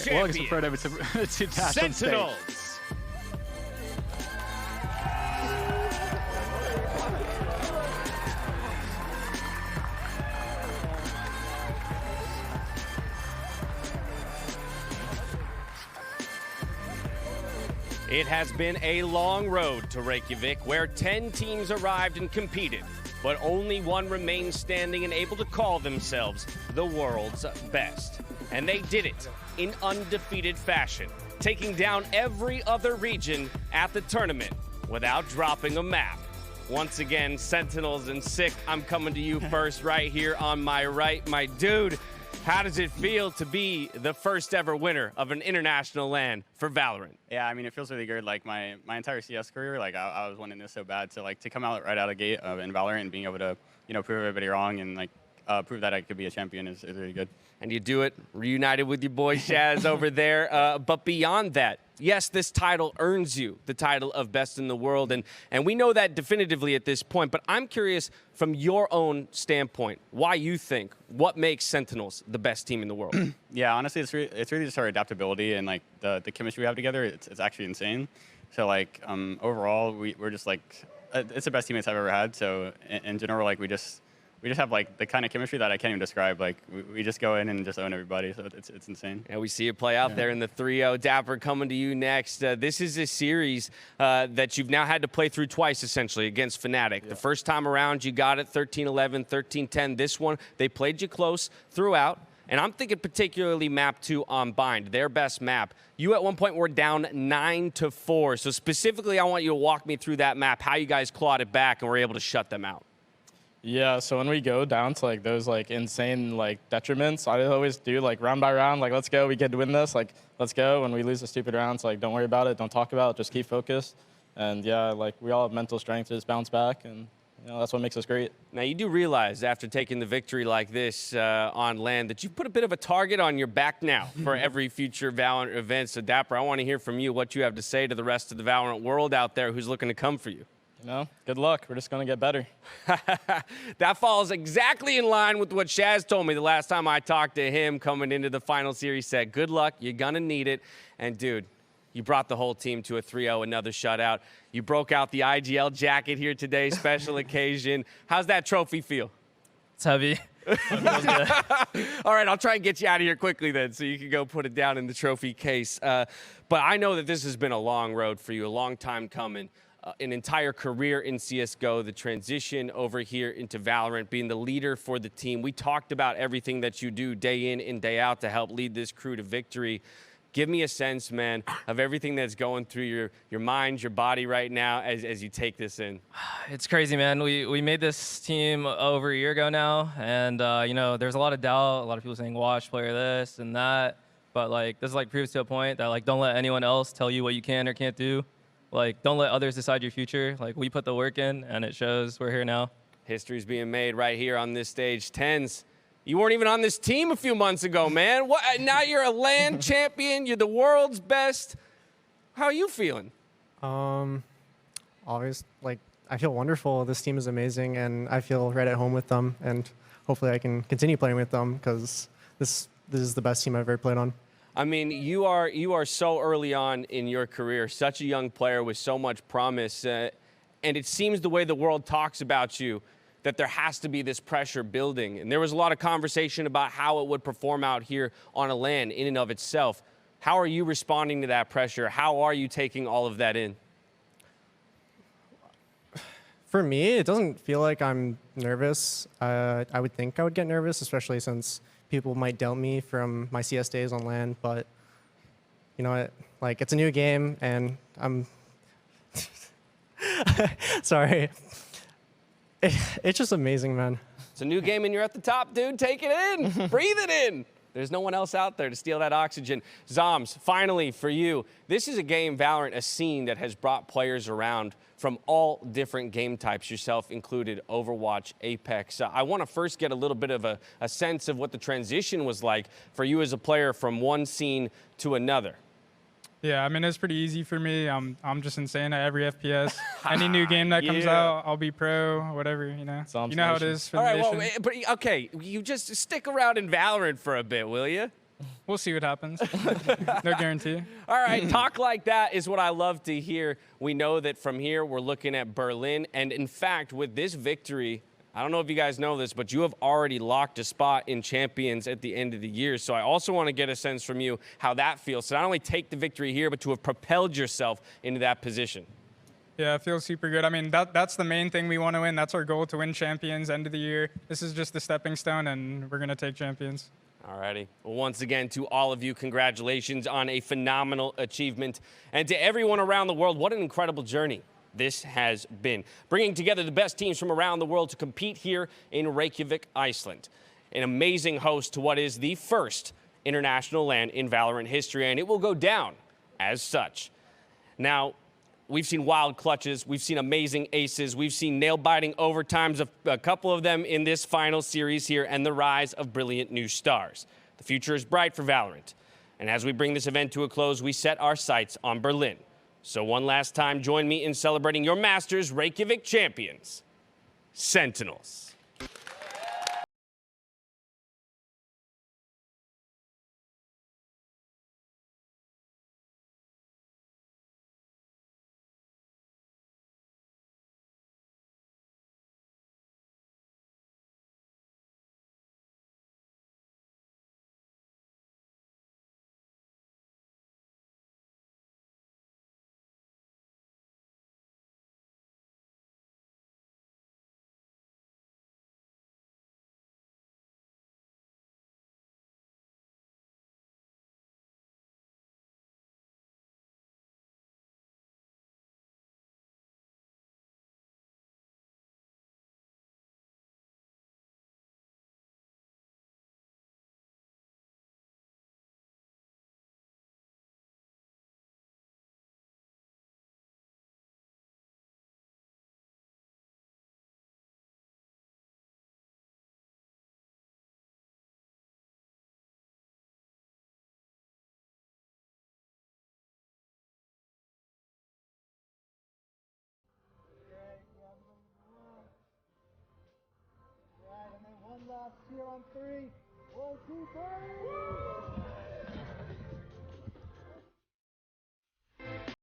champions, to Sentinels. It has been a long road to Reykjavík, where 10 teams arrived and competed, but only one remained standing and able to call themselves the world's best. And they did it in undefeated fashion, taking down every other region at the tournament without dropping a map. Once again, Sentinels and Sick, I'm coming to you first right here on my right. My dude, how does it feel to be the first ever winner of an international LAN for Valorant? Yeah, I mean, it feels really good. Like my entire CS career, like I was wanting this so bad. So like to come out right out of the gate in Valorant and being able to, prove everybody wrong and like prove that I could be a champion is really good. And you do it reunited with your boy Shaz over there. But beyond that, yes, this title earns you the title of best in the world. And we know that definitively at this point. But I'm curious from your own standpoint, why you think, what makes Sentinels the best team in the world? Yeah, honestly, it's really just our adaptability and like the chemistry we have together. It's actually insane. So like overall, we're just like, it's the best teammates I've ever had. So in general, like we just have like the kind of chemistry that I can't even describe. Like we just go in and just own everybody. So it's insane. And we see it play out there in the 3-0. Dapper, coming to you next. This is a series that you've now had to play through twice, essentially, against Fnatic. Yeah. The first time around, you got it 13-11, 13-10. This one, they played you close throughout. And I'm thinking particularly map 2 on Bind, their best map. You at one point were down 9-4. So specifically, I want you to walk me through that map, how you guys clawed it back and were able to shut them out. Yeah, so when we go down to like those like insane like detriments, I always do like round by round, like let's go, we get to win this, like let's go. When we lose the stupid rounds, like don't worry about it, don't talk about it, just keep focused. And yeah, like we all have mental strength to just bounce back, and that's what makes us great. Now you do realize after taking the victory like this on LAN that you've put a bit of a target on your back now for every future Valorant event. So Dapper, I want to hear from you what you have to say to the rest of the Valorant world out there who's looking to come for you. Good luck. We're just going to get better. That falls exactly in line with what Shaz told me the last time I talked to him coming into the final series. Said, good luck. You're going to need it. And, dude, you brought the whole team to a 3-0, another shutout. You broke out the IGL jacket here today, special occasion. How's that trophy feel? It's heavy. All right, I'll try and get you out of here quickly then so you can go put it down in the trophy case. But I know that this has been a long road for you, a long time coming. An entire career in CSGO, the transition over here into Valorant, being the leader for the team. We talked about everything that you do day in and day out to help lead this crew to victory. Give me a sense, man, of everything that's going through your mind, your body right now as you take this in. It's crazy, man. We made this team over a year ago now, and there's a lot of doubt, a lot of people saying watch player this and that, but like this like proves to a point that like don't let anyone else tell you what you can or can't do. Like, don't let others decide your future. Like, we put the work in, and it shows. We're here now. History's being made right here on this stage. Tens, you weren't even on this team a few months ago, man. What? Now you're a LAN champion. You're the world's best. How are you feeling? Always, like, I feel wonderful. This team is amazing, and I feel right at home with them. And hopefully I can continue playing with them because this is the best team I've ever played on. I mean, you are so early on in your career, such a young player with so much promise, and it seems the way the world talks about you that there has to be this pressure building. And there was a lot of conversation about how it would perform out here on a LAN in and of itself. How are you responding to that pressure? How are you taking all of that in? For me, it doesn't feel like I'm nervous. I would think I would get nervous, especially since people might doubt me from my CS days on LAN, but you know what? Like, it's a new game, and I'm sorry. It's just amazing, man. It's a new game, and you're at the top, dude. Take it in. Breathe it in. There's no one else out there to steal that oxygen. Zoms, finally, for you, this is a game, Valorant, a scene that has brought players around from all different game types, yourself included, Overwatch, Apex. I want to first get a little bit of a sense of what the transition was like for you as a player from one scene to another. Yeah, I mean, it's pretty easy for me. I'm just insane at every FPS. Any new game that comes out, I'll be pro, whatever, you know. You know how it is for the nation. Well, but okay, you just stick around in Valorant for a bit, will you? We'll see what happens. No guarantee. All right, talk like that is what I love to hear. We know that from here we're looking at Berlin, and in fact, with this victory, I don't know if you guys know this, but you have already locked a spot in Champions at the end of the year. So I also want to get a sense from you how that feels to not only take the victory here, but to have propelled yourself into that position. Yeah, it feels super good. I mean, that's the main thing we want to win. That's our goal, to win Champions end of the year. This is just the stepping stone, and we're going to take Champions. Alrighty. Well, once again, to all of you, congratulations on a phenomenal achievement. And to everyone around the world, what an incredible journey this has been. Bringing together the best teams from around the world to compete here in Reykjavík, Iceland. An amazing host to what is the first international LAN in Valorant history, and it will go down as such. Now, we've seen wild clutches, we've seen amazing aces, we've seen nail-biting overtimes, a couple of them in this final series here, and the rise of brilliant new stars. The future is bright for Valorant. And as we bring this event to a close, we set our sights on Berlin. So one last time, join me in celebrating your Masters Reykjavík champions, Sentinels. One last cheer on 3. 1, 2, 3.